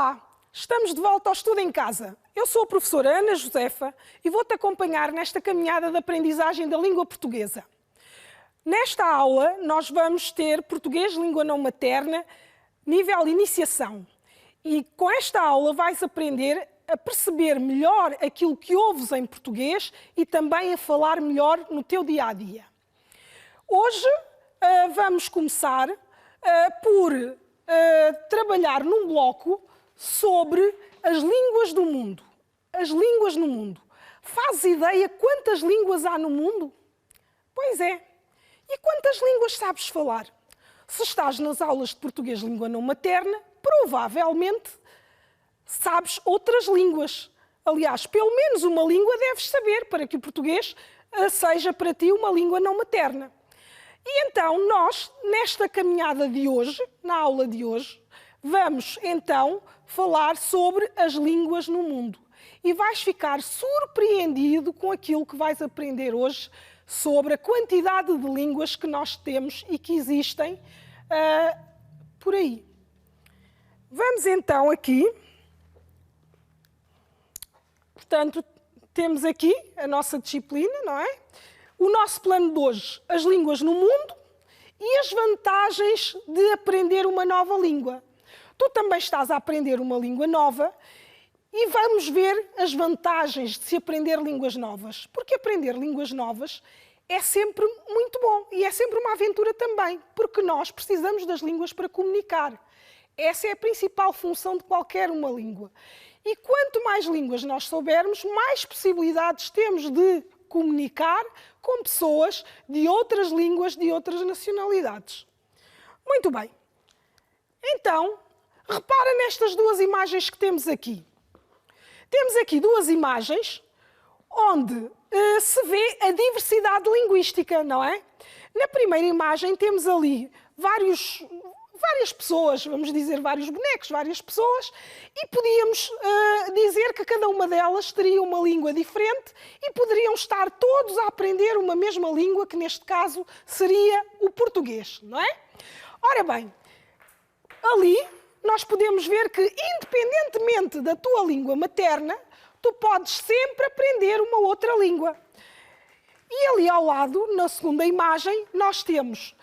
Olá, estamos de volta ao Estudo em Casa. Eu sou a professora Ana Josefa e vou-te acompanhar nesta caminhada de aprendizagem da língua portuguesa. Nesta aula, nós vamos ter português, língua não materna, nível iniciação. E com esta aula vais aprender a perceber melhor aquilo que ouves em português e também a falar melhor no teu dia-a-dia. Hoje vamos começar por trabalhar num bloco sobre as línguas do mundo. As línguas no mundo. Fazes ideia quantas línguas há no mundo? Pois é. E quantas línguas sabes falar? Se estás nas aulas de português língua não materna, provavelmente sabes outras línguas. Aliás, pelo menos uma língua deves saber para que o português seja para ti uma língua não materna. E então nós, nesta caminhada de hoje, na aula de hoje, vamos então falar sobre as línguas no mundo. E vais ficar surpreendido com aquilo que vais aprender hoje sobre a quantidade de línguas que nós temos e que existem por aí. Vamos então aqui. Portanto, temos aqui a nossa disciplina, não é? O nosso plano de hoje, as línguas no mundo e as vantagens de aprender uma nova língua. Tu também estás a aprender uma língua nova e vamos ver as vantagens de se aprender línguas novas. Porque aprender línguas novas é sempre muito bom e é sempre uma aventura também, porque nós precisamos das línguas para comunicar. Essa é a principal função de qualquer uma língua. E quanto mais línguas nós soubermos, mais possibilidades temos de comunicar com pessoas de outras línguas, de outras nacionalidades. Muito bem. Então, repara nestas duas imagens que temos aqui. Temos aqui duas imagens onde se vê a diversidade linguística, não é? Na primeira imagem temos ali várias pessoas, vamos dizer vários bonecos, várias pessoas, e podíamos dizer que cada uma delas teria uma língua diferente e poderiam estar todos a aprender uma mesma língua, que neste caso seria o português, não é? Ora bem, ali nós podemos ver que, independentemente da tua língua materna, tu podes sempre aprender uma outra língua. E ali ao lado, na segunda imagem, nós temos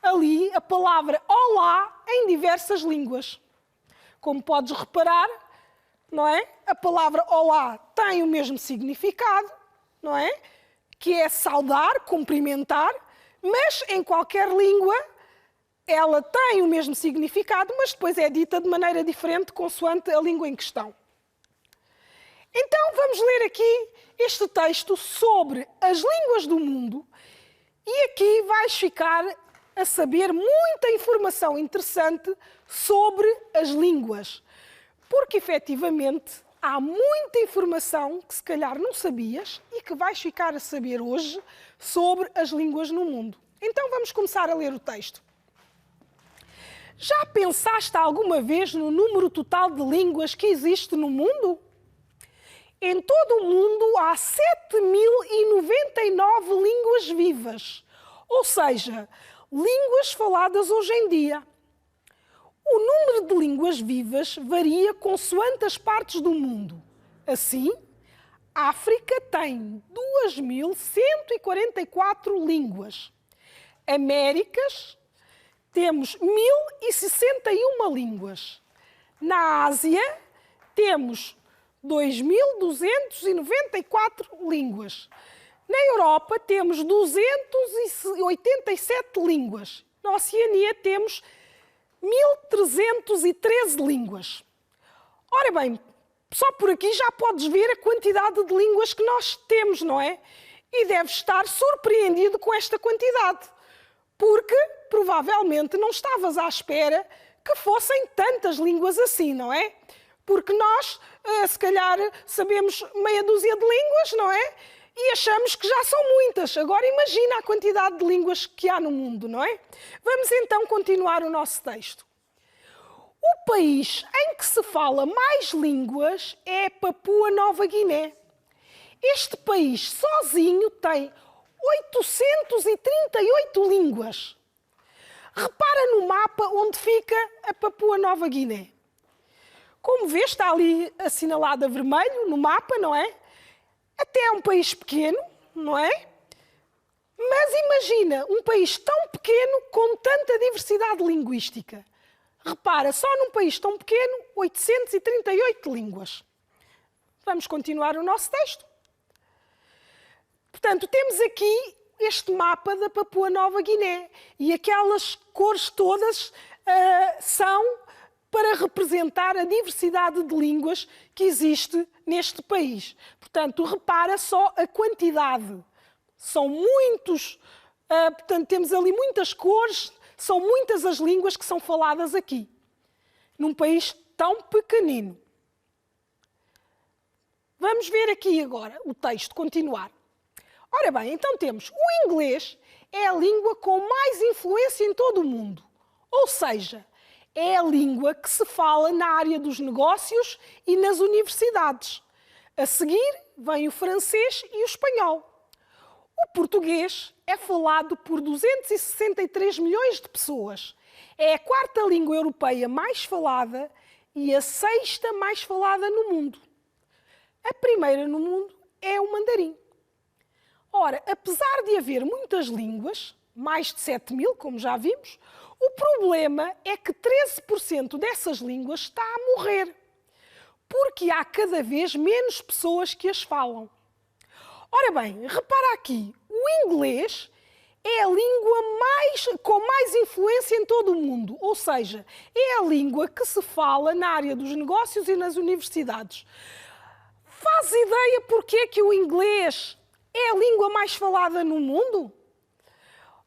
ali a palavra olá em diversas línguas. Como podes reparar, não é? A palavra olá tem o mesmo significado, não é? Que é saudar, cumprimentar, mas em qualquer língua ela tem o mesmo significado, mas depois é dita de maneira diferente consoante a língua em questão. Então vamos ler aqui este texto sobre as línguas do mundo e aqui vais ficar a saber muita informação interessante sobre as línguas. Porque, efetivamente, há muita informação que se calhar não sabias e que vais ficar a saber hoje sobre as línguas no mundo. Então vamos começar a ler o texto. Já pensaste alguma vez no número total de línguas que existe no mundo? Em todo o mundo há 7.099 línguas vivas, ou seja, línguas faladas hoje em dia. O número de línguas vivas varia consoante as partes do mundo. Assim, a África tem 2.144 línguas. Américas, temos 1.061 línguas. Na Ásia, temos 2.294 línguas. Na Europa temos 287 línguas. Na Oceania temos 1.313 línguas. Ora bem, só por aqui já podes ver a quantidade de línguas que nós temos, não é? E deves estar surpreendido com esta quantidade, porque provavelmente não estavas à espera que fossem tantas línguas assim, não é? Porque nós, se calhar, sabemos meia dúzia de línguas, não é? E achamos que já são muitas. Agora imagina a quantidade de línguas que há no mundo, não é? Vamos então continuar o nosso texto. O país em que se fala mais línguas é Papua Nova Guiné. Este país sozinho tem 838 línguas. Repara no mapa onde fica a Papua Nova Guiné. Como vê, está ali assinalado a vermelho no mapa, não é? Até é um país pequeno, não é? Mas imagina um país tão pequeno com tanta diversidade linguística. Repara, só num país tão pequeno, 838 línguas. Vamos continuar o nosso texto. Portanto, temos aqui este mapa da Papua Nova Guiné e aquelas cores todas são para representar a diversidade de línguas que existe neste país. Portanto, repara só a quantidade. São muitos, portanto, temos ali muitas cores, são muitas as línguas que são faladas aqui, num país tão pequenino. Vamos ver aqui agora o texto, continuar. Ora bem, então temos o inglês é a língua com mais influência em todo o mundo. Ou seja, é a língua que se fala na área dos negócios e nas universidades. A seguir vem o francês e o espanhol. O português é falado por 263 milhões de pessoas. É a quarta língua europeia mais falada e a sexta mais falada no mundo. A primeira no mundo é o mandarim. Ora, apesar de haver muitas línguas, mais de 7.000, como já vimos, o problema é que 13% dessas línguas está a morrer, porque há cada vez menos pessoas que as falam. Ora bem, repara aqui, o inglês é a língua com mais influência em todo o mundo, ou seja, é a língua que se fala na área dos negócios e nas universidades. Faz ideia porque é que o inglês é a língua mais falada no mundo?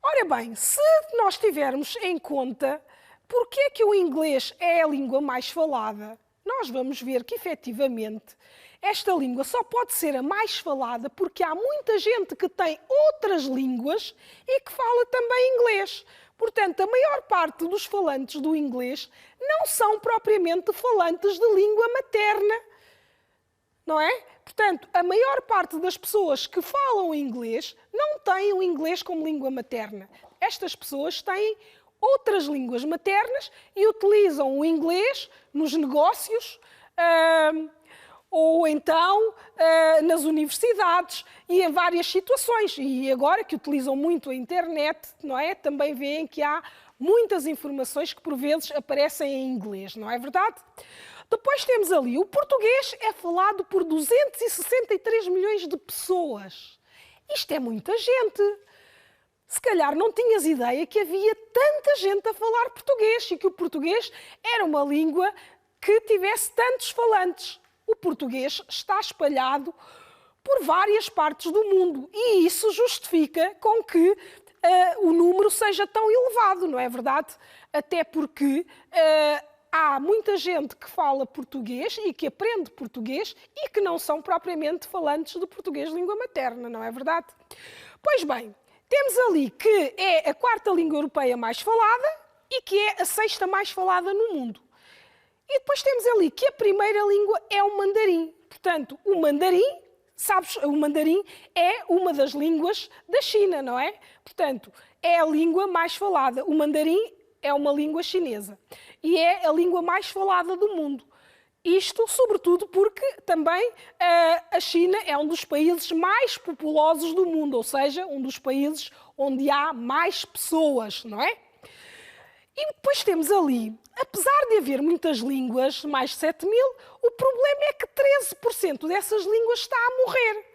Ora bem, se nós tivermos em conta porque é que o inglês é a língua mais falada, nós vamos ver que, efetivamente, esta língua só pode ser a mais falada porque há muita gente que tem outras línguas e que fala também inglês. Portanto, a maior parte dos falantes do inglês não são propriamente falantes de língua materna, não é? Portanto, a maior parte das pessoas que falam inglês não têm o inglês como língua materna. Estas pessoas têm outras línguas maternas e utilizam o inglês nos negócios ou então nas universidades e em várias situações. E agora que utilizam muito a internet, não é? Também veem que há muitas informações que por vezes aparecem em inglês, não é verdade? Depois temos ali, o português é falado por 263 milhões de pessoas. Isto é muita gente. Se calhar não tinhas ideia que havia tanta gente a falar português e que o português era uma língua que tivesse tantos falantes. O português está espalhado por várias partes do mundo e isso justifica com que o número seja tão elevado, não é verdade? Até porque há muita gente que fala português e que aprende português e que não são propriamente falantes do português língua materna, não é verdade? Pois bem, temos ali que é a quarta língua europeia mais falada e que é a sexta mais falada no mundo. E depois temos ali que a primeira língua é o mandarim. Portanto, o mandarim, sabes, o mandarim é uma das línguas da China, não é? Portanto, é a língua mais falada. O mandarim é uma língua chinesa e é a língua mais falada do mundo. Isto, sobretudo, porque também a China é um dos países mais populosos do mundo, ou seja, um dos países onde há mais pessoas, não é? E depois temos ali, apesar de haver muitas línguas, mais de 7.000, o problema é que 13% dessas línguas está a morrer,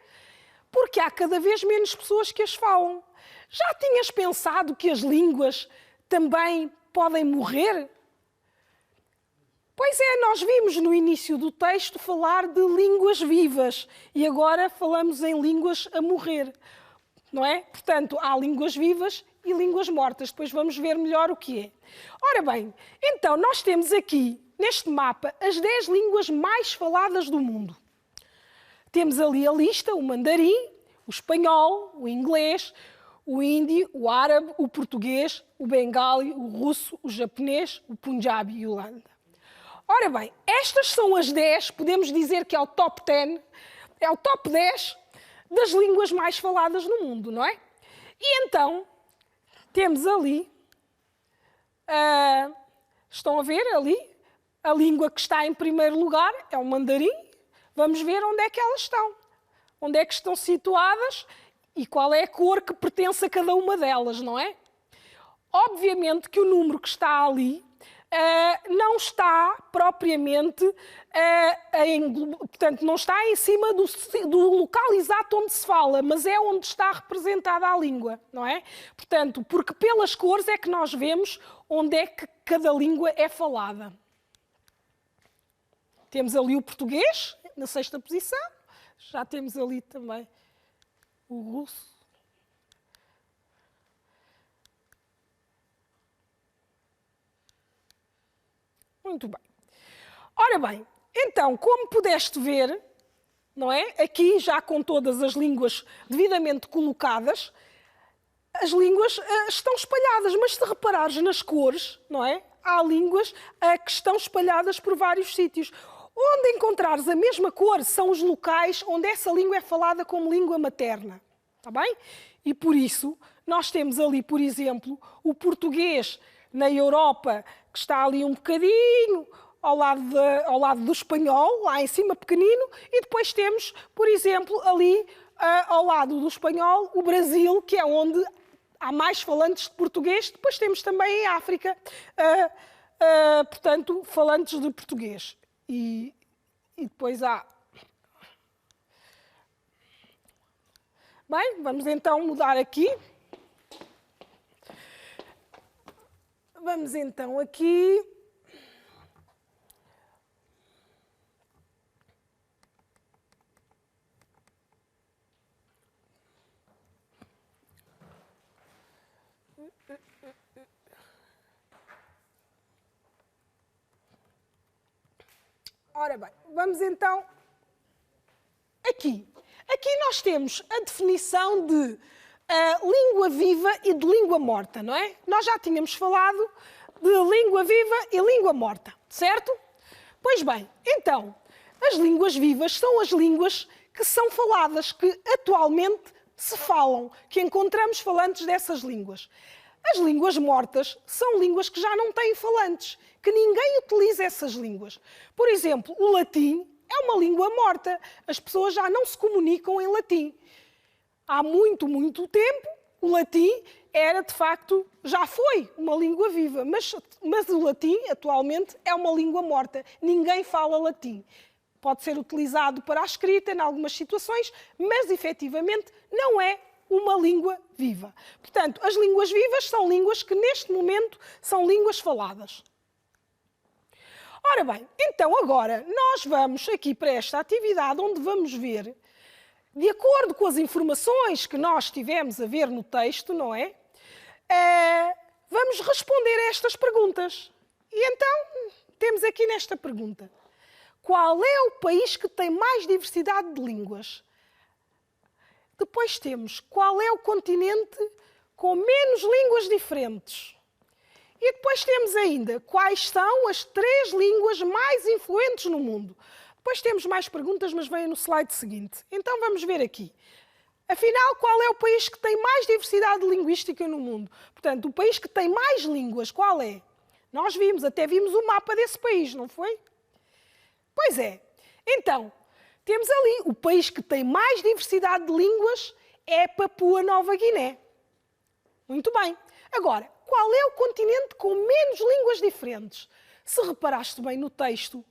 porque há cada vez menos pessoas que as falam. Já tinhas pensado que as línguas também podem morrer? Pois é, nós vimos no início do texto falar de línguas vivas e agora falamos em línguas a morrer, não é? Portanto, há línguas vivas e línguas mortas. Depois vamos ver melhor o que é. Ora bem, então nós temos aqui, neste mapa, as 10 línguas mais faladas do mundo. Temos ali a lista, o mandarim, o espanhol, o inglês, o hindi, o árabe, o português, o bengali, o russo, o japonês, o punjabi e o holanda. Ora bem, estas são as 10, podemos dizer que é o top 10, é o top 10 das línguas mais faladas no mundo, não é? E então, temos ali, estão a ver ali, A língua que está em primeiro lugar é o mandarim. Vamos ver onde é que elas estão. Onde é que estão situadas e qual é a cor que pertence a cada uma delas, não é? Obviamente que o número que está ali não está propriamente portanto, não está em cima do local exato onde se fala, mas é onde está representada a língua, não é? Portanto, porque pelas cores é que nós vemos onde é que cada língua é falada. Temos ali o português, na 6ª posição. Já temos ali também o russo. Muito bem. Ora bem, então, como pudeste ver, não é? Aqui, já com todas as línguas devidamente colocadas, as línguas estão espalhadas, mas se reparares nas cores, não é? Há línguas que estão espalhadas por vários sítios. Onde encontrares a mesma cor são os locais onde essa língua é falada como língua materna. Está bem? E por isso, nós temos ali, por exemplo, o português na Europa, que está ali um bocadinho ao lado do espanhol, lá em cima pequenino, e depois temos, por exemplo, ali ao lado do espanhol, o Brasil, que é onde há mais falantes de português. Depois temos também em África, portanto, falantes de português. E depois há... Bem, vamos então mudar aqui. Vamos então aqui... Ora bem, vamos então aqui. Aqui nós temos a definição de língua viva e de língua morta, não é? Nós já tínhamos falado de língua viva e língua morta, certo? Pois bem, então, as línguas vivas são as línguas que são faladas, que atualmente se falam, que encontramos falantes dessas línguas. As línguas mortas são línguas que já não têm falantes, que ninguém utiliza essas línguas. Por exemplo, o latim é uma língua morta. As pessoas já não se comunicam em latim. Há muito, muito tempo, o latim era, de facto, já foi uma língua viva, mas o latim, atualmente, é uma língua morta. Ninguém fala latim. Pode ser utilizado para a escrita, em algumas situações, mas, efetivamente, não é uma língua viva. Portanto, as línguas vivas são línguas que, neste momento, são línguas faladas. Ora bem, então agora nós vamos aqui para esta atividade onde vamos ver, de acordo com as informações que nós tivemos a ver no texto, não é? Vamos responder a estas perguntas. E então, temos aqui nesta pergunta: qual é o país que tem mais diversidade de línguas? Depois temos, qual é o continente com menos línguas diferentes? E depois temos ainda, quais são as 3 línguas mais influentes no mundo? Depois temos mais perguntas, mas vêm no slide seguinte. Então vamos ver aqui. Afinal, qual é o país que tem mais diversidade linguística no mundo? Portanto, o país que tem mais línguas, qual é? Nós até vimos o mapa desse país, não foi? Pois é. Então, temos ali, o país que tem mais diversidade de línguas é Papua Nova Guiné. Muito bem. Agora, qual é o continente com menos línguas diferentes? Se reparaste bem no texto,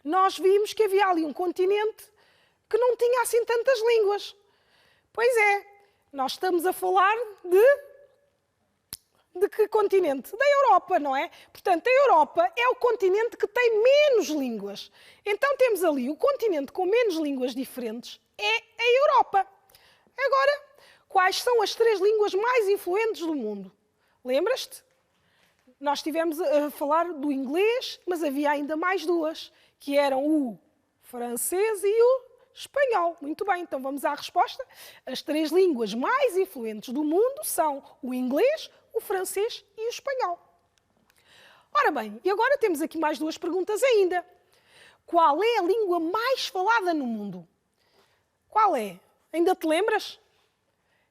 nós vimos que havia ali um continente que não tinha assim tantas línguas. Pois é, nós estamos a falar de que continente? Da Europa, não é? Portanto, a Europa é o continente que tem menos línguas. Então temos ali o continente com menos línguas diferentes, é a Europa. Agora, quais são as 3 línguas mais influentes do mundo? Lembras-te? Nós estivemos a falar do inglês, mas havia ainda mais 2, que eram o francês e o espanhol. Muito bem, então vamos à resposta. As 3 línguas mais influentes do mundo são o inglês, o francês e o espanhol. Ora bem, e agora temos aqui mais 2 perguntas ainda. Qual é a língua mais falada no mundo? Qual é? Ainda te lembras?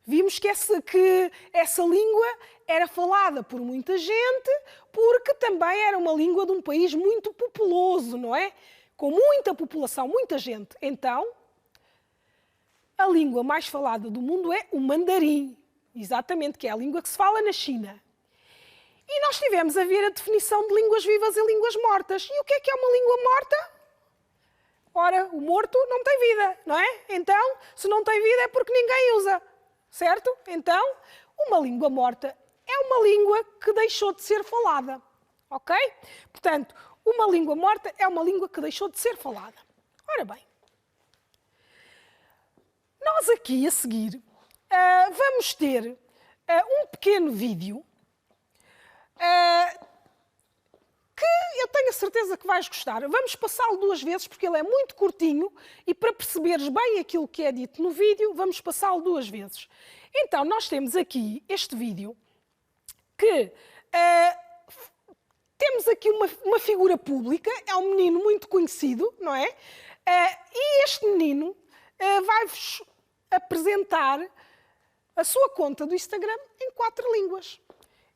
Vimos que essa língua era falada por muita gente, porque também era uma língua de um país muito populoso, não é? Com muita população, muita gente. Então, a língua mais falada do mundo é o mandarim, exatamente, que é a língua que se fala na China. E nós tivemos a ver a definição de línguas vivas e línguas mortas. E o que é uma língua morta? Ora, o morto não tem vida, não é? Então, se não tem vida é porque ninguém usa, certo? Então, uma língua morta é uma língua que deixou de ser falada, ok? Portanto, uma língua morta é uma língua que deixou de ser falada. Ora bem, nós aqui a seguir vamos ter um pequeno vídeo que eu tenho a certeza que vais gostar. Vamos passá-lo 2 vezes porque ele é muito curtinho e para perceberes bem aquilo que é dito no vídeo, vamos passá-lo 2 vezes. Então, nós temos aqui este vídeo que temos aqui uma figura pública, é um menino muito conhecido, não é? E este menino vai-vos apresentar a sua conta do Instagram em 4 línguas.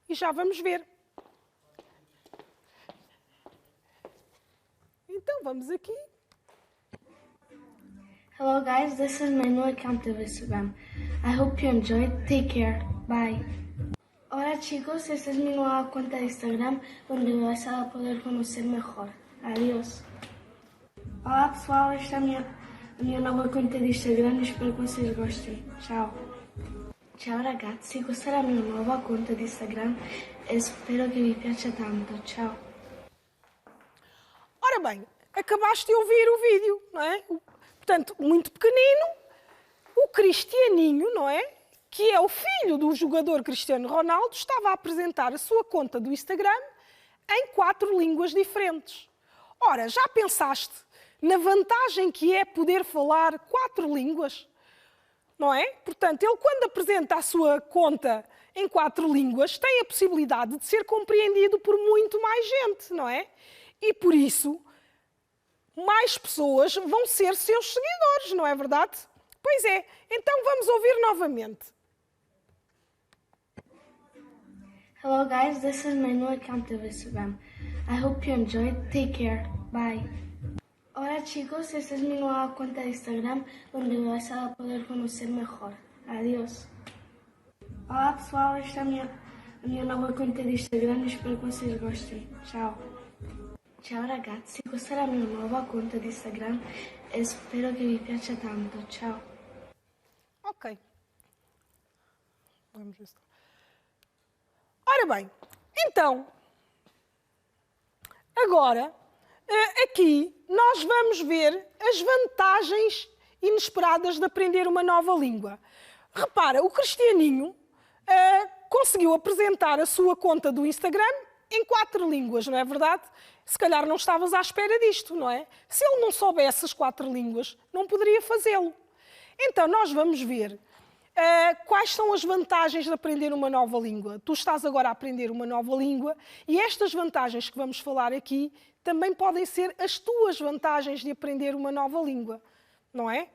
E já vamos ver. Então, vamos aqui. Hello guys, this is my new account of Instagram. I hope you enjoyed. Take care. Bye. Hola chicos, esta es mi nueva cuenta de Instagram donde me vas a poder conocer mejor. Adiós. Olá pessoal, esta é a minha nova conta de Instagram e espero que vocês gostem. Tchau. Ciao ragazzi, questa è la mia nuova conta di Instagram e spero che vi piaccia tanto. Ciao. Ora bem, acabaste de ouvir o vídeo, não é? Portanto, muito pequenino, o Cristianinho, não é? Que é o filho do jogador Cristiano Ronaldo, estava a apresentar a sua conta do Instagram em 4 línguas diferentes. Ora, já pensaste na vantagem que é poder falar 4 línguas? Não é? Portanto, ele quando apresenta a sua conta em 4 línguas, tem a possibilidade de ser compreendido por muito mais gente, não é? E por isso, mais pessoas vão ser seus seguidores, não é verdade? Pois é. Então vamos ouvir novamente. Hello guys, this is my new account of Instagram. I hope you enjoyed. Take care. Bye. Hola chicos, esta es mi nueva cuenta de Instagram donde me vas a poder conocer mejor. Adiós. Olá pessoal, esta é a minha nova conta de Instagram e espero que vocês gostem. Tchau. Ciao ragazzi, questa è la mia nuova conta di Instagram e spero che vi piaccia tanto. Ciao. Ok. Vamos ver. Ora bem, então, agora, aqui nós vamos ver as vantagens inesperadas de aprender uma nova língua. Repara, o Cristianinho conseguiu apresentar a sua conta do Instagram em 4 línguas, não é verdade? Se calhar não estavas à espera disto, não é? Se ele não soubesse as 4 línguas, não poderia fazê-lo. Então, nós vamos ver quais são as vantagens de aprender uma nova língua. Tu estás agora a aprender uma nova língua e estas vantagens que vamos falar aqui também podem ser as tuas vantagens de aprender uma nova língua, não é?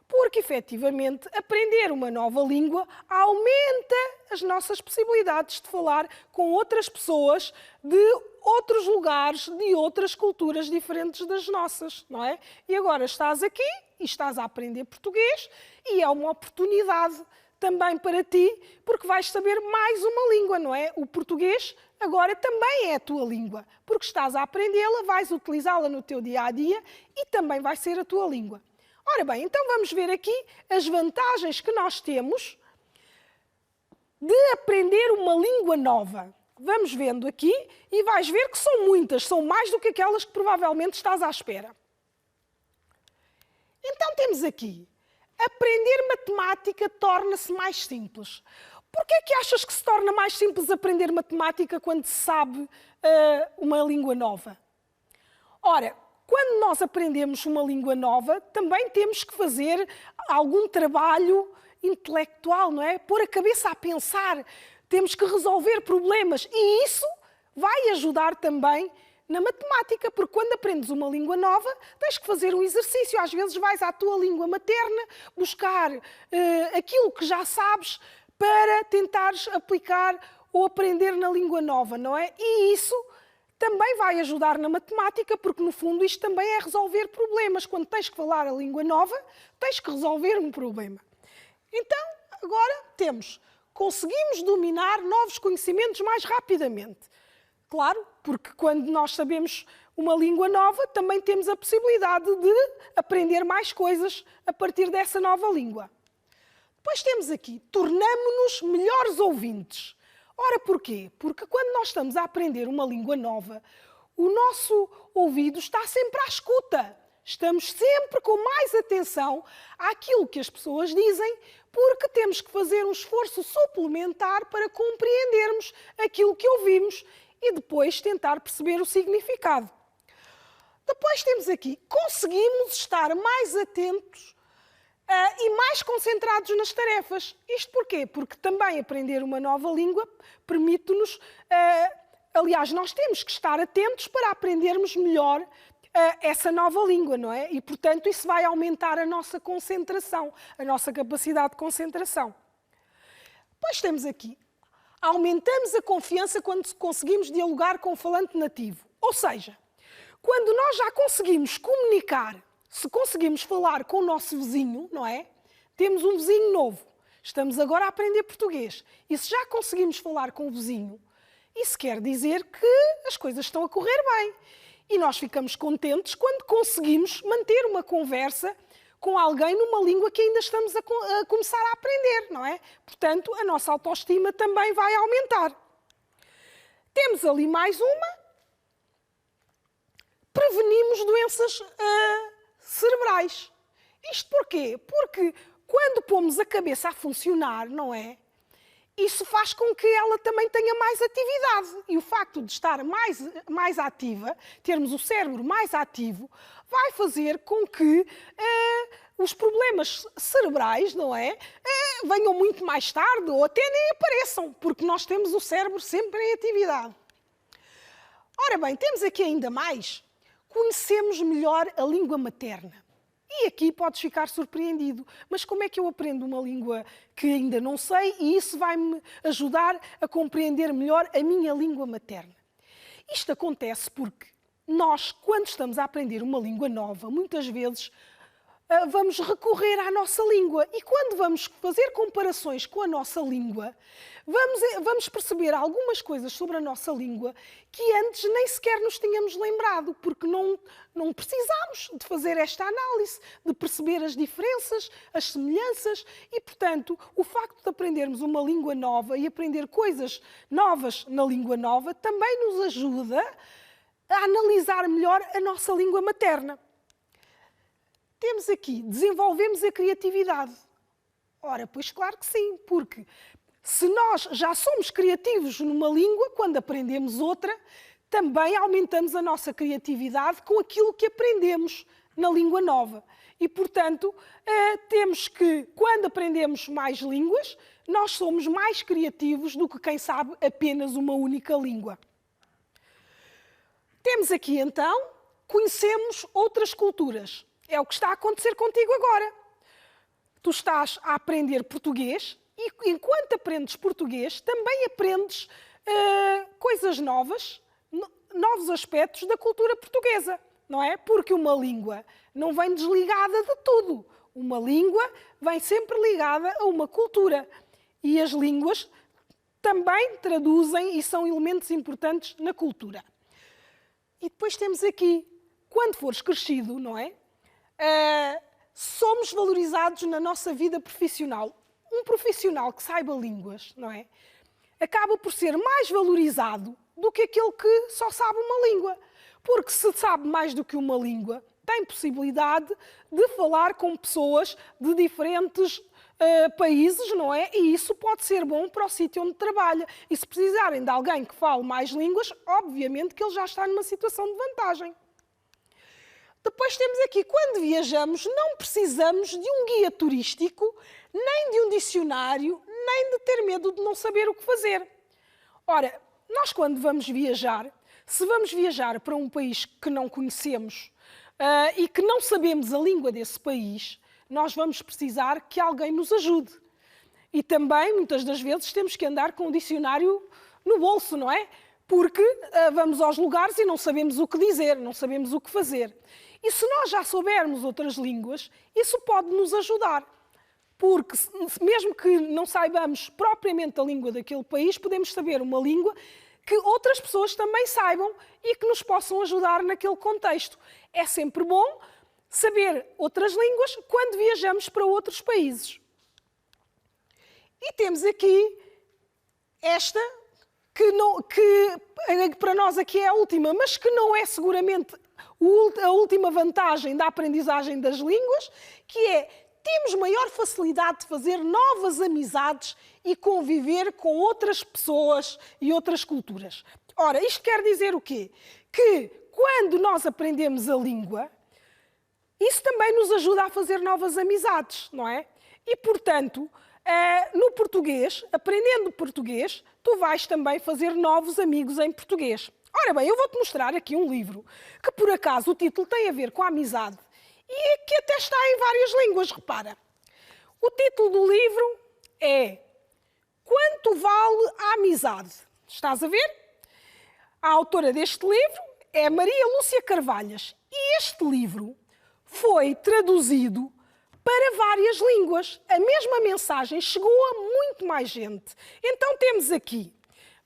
Porque, efetivamente, aprender uma nova língua aumenta as nossas possibilidades de falar com outras pessoas de outros lugares, de outras culturas diferentes das nossas, não é? E agora estás aqui e estás a aprender português e é uma oportunidade também para ti, porque vais saber mais uma língua, não é? O português agora também é a tua língua, porque estás a aprendê-la, vais utilizá-la no teu dia-a-dia e também vai ser a tua língua. Ora bem, então vamos ver aqui as vantagens que nós temos de aprender uma língua nova. Vamos vendo aqui e vais ver que são muitas, são mais do que aquelas que provavelmente estás à espera. Então temos aqui, aprender matemática torna-se mais simples. Porquê é que achas que se torna mais simples aprender matemática quando se sabe uma língua nova? Ora, quando nós aprendemos uma língua nova, também temos que fazer algum trabalho intelectual, não é? Pôr a cabeça a pensar, temos que resolver problemas e isso vai ajudar também na matemática, porque quando aprendes uma língua nova, tens que fazer um exercício. Às vezes vais à tua língua materna buscar aquilo que já sabes para tentares aplicar ou aprender na língua nova, não é? E isso também vai ajudar na matemática, porque no fundo isto também é resolver problemas. Quando tens que falar a língua nova, tens que resolver um problema. Então, agora conseguimos dominar novos conhecimentos mais rapidamente. Claro, porque quando nós sabemos uma língua nova, também temos a possibilidade de aprender mais coisas a partir dessa nova língua. Depois temos aqui, tornamo-nos melhores ouvintes. Ora, porquê? Porque quando nós estamos a aprender uma língua nova, o nosso ouvido está sempre à escuta. Estamos sempre com mais atenção àquilo que as pessoas dizem, porque temos que fazer um esforço suplementar para compreendermos aquilo que ouvimos e depois tentar perceber o significado. Depois temos aqui, conseguimos estar mais atentos e mais concentrados nas tarefas. Isto porquê? Porque também aprender uma nova língua permite-nos... aliás, nós temos que estar atentos para aprendermos melhor essa nova língua, não é? E, portanto, isso vai aumentar a nossa concentração, a nossa capacidade de concentração. Depois temos aqui, aumentamos a confiança quando conseguimos dialogar com o falante nativo. Ou seja, quando nós já conseguimos comunicar, se conseguimos falar com o nosso vizinho, não é? Temos um vizinho novo, estamos agora a aprender português. E se já conseguimos falar com o vizinho, isso quer dizer que as coisas estão a correr bem. E nós ficamos contentes quando conseguimos manter uma conversa com alguém numa língua que ainda estamos a começar a aprender, não é? Portanto, a nossa autoestima também vai aumentar. Temos ali mais uma. Prevenimos doenças cerebrais. Isto porquê? Porque quando pomos a cabeça a funcionar, não é? Isso faz com que ela também tenha mais atividade. E o facto de estar mais ativa, termos o cérebro mais ativo, vai fazer com que os problemas cerebrais, não é? Venham muito mais tarde ou até nem apareçam, porque nós temos o cérebro sempre em atividade. Ora bem, temos aqui ainda mais. Conhecemos melhor a língua materna. E aqui podes ficar surpreendido. Mas como é que eu aprendo uma língua que ainda não sei e isso vai-me ajudar a compreender melhor a minha língua materna? Isto acontece porque nós, quando estamos a aprender uma língua nova, muitas vezes vamos recorrer à nossa língua. E quando vamos fazer comparações com a nossa língua, vamos perceber algumas coisas sobre a nossa língua que antes nem sequer nos tínhamos lembrado, porque não precisámos de fazer esta análise, de perceber as diferenças, as semelhanças e, portanto, o facto de aprendermos uma língua nova e aprender coisas novas na língua nova também nos ajuda a analisar melhor a nossa língua materna. Temos aqui, desenvolvemos a criatividade. Ora, pois claro que sim, porque se nós já somos criativos numa língua, quando aprendemos outra, também aumentamos a nossa criatividade com aquilo que aprendemos na língua nova. E, portanto, temos que, quando aprendemos mais línguas, nós somos mais criativos do que quem sabe apenas uma única língua. Temos aqui, então, conhecemos outras culturas. É o que está a acontecer contigo agora. Tu estás a aprender português e, enquanto aprendes português, também aprendes coisas novas, novos aspectos da cultura portuguesa, não é? Porque uma língua não vem desligada de tudo. Uma língua vem sempre ligada a uma cultura. E as línguas também traduzem e são elementos importantes na cultura. E depois temos aqui, quando fores crescido, não é? Somos valorizados na nossa vida profissional. Um profissional que saiba línguas, não é? Acaba por ser mais valorizado do que aquele que só sabe uma língua. Porque se sabe mais do que uma língua, tem possibilidade de falar com pessoas de diferentes países, não é? E isso pode ser bom para o sítio onde trabalha. E se precisarem de alguém que fale mais línguas, obviamente que ele já está numa situação de vantagem. Depois temos aqui, quando viajamos, não precisamos de um guia turístico, nem de um dicionário, nem de ter medo de não saber o que fazer. Ora, nós quando vamos viajar, Se vamos viajar para um país que não conhecemos e que não sabemos a língua desse país, nós vamos precisar que alguém nos ajude. E também, muitas das vezes, temos que andar com um dicionário no bolso, não é? Porque vamos aos lugares e não sabemos o que dizer, não sabemos o que fazer. E se nós já soubermos outras línguas, isso pode nos ajudar. Porque mesmo que não saibamos propriamente a língua daquele país, podemos saber uma língua que outras pessoas também saibam e que nos possam ajudar naquele contexto. É sempre bom saber outras línguas quando viajamos para outros países. E temos aqui esta, que para nós aqui é a última, mas que não é seguramente a última vantagem da aprendizagem das línguas, que é: temos maior facilidade de fazer novas amizades e conviver com outras pessoas e outras culturas. Ora, isto quer dizer o quê? Que quando nós aprendemos a língua, isso também nos ajuda a fazer novas amizades, não é? E, portanto, no português, aprendendo português, tu vais também fazer novos amigos em português. Ora bem, eu vou-te mostrar aqui um livro que, por acaso, o título tem a ver com a amizade e que até está em várias línguas, repara. O título do livro é Quanto Vale a Amizade? Estás a ver? A autora deste livro é Maria Lúcia Carvalhas e este livro foi traduzido para várias línguas. A mesma mensagem chegou a muito mais gente. Então temos aqui,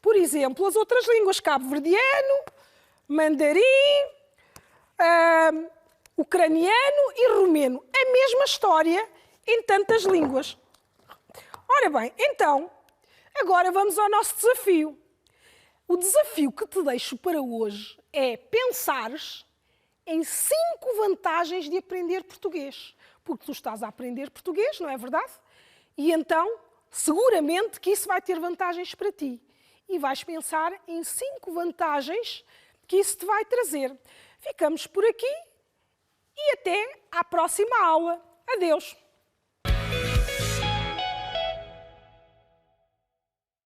por exemplo, as outras línguas: cabo-verdiano, mandarim, ucraniano e romeno. A mesma história em tantas línguas. Ora bem, então, agora vamos ao nosso desafio. O desafio que te deixo para hoje é pensares em 5 vantagens de aprender português. Porque tu estás a aprender português, não é verdade? E então, seguramente que isso vai ter vantagens para ti. E vais pensar em 5 vantagens que isso te vai trazer. Ficamos por aqui e até à próxima aula. Adeus!